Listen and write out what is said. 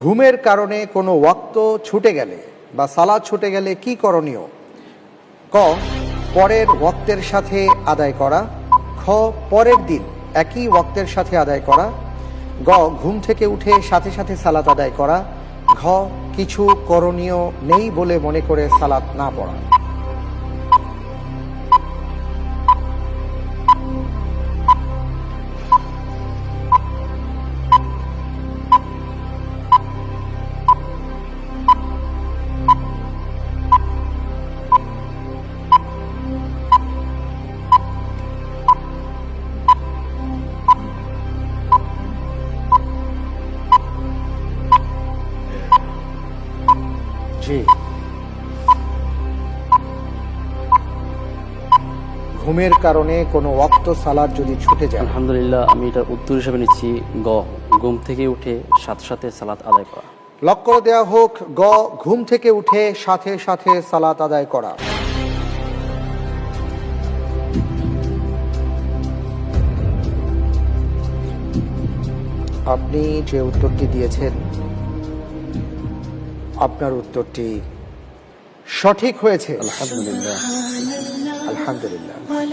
ঘুমের কারণে কোনো ওয়াক্ত ছুটে গেলে বা সালাত ছুটে গেলে কি করণীয়? ক, পরের ওয়াক্তের সাথে আদায় করা। খ, পরের দিন একই ওয়াক্তের সাথে আদায় করা। গ, ঘুম থেকে উঠে সাথে সাথে সালাত আদায় করা। ঘ, কিছু করণীয় নেই বলে মনে করে সালাত না পড়া। জি, ঘুমের কারণে কোনো ওয়াক্ত সালাত যদি ছুটে যায়। আলহামদুলিল্লাহ, আমি এটা উত্তর হিসেবে নিচ্ছি গ, ঘুম থেকে উঠে সাথে সাথে সালাত আদায় করা। লক করে দেওয়া হোক গ, ঘুম থেকে উঠে সাথে সাথে সালাত আদায় করা। আপনি যে উত্তরটি দিয়েছেন, আপনার উত্তরটি সঠিক হয়েছে। আলহামদুলিল্লাহ। আলহামদুলিল্লাহ।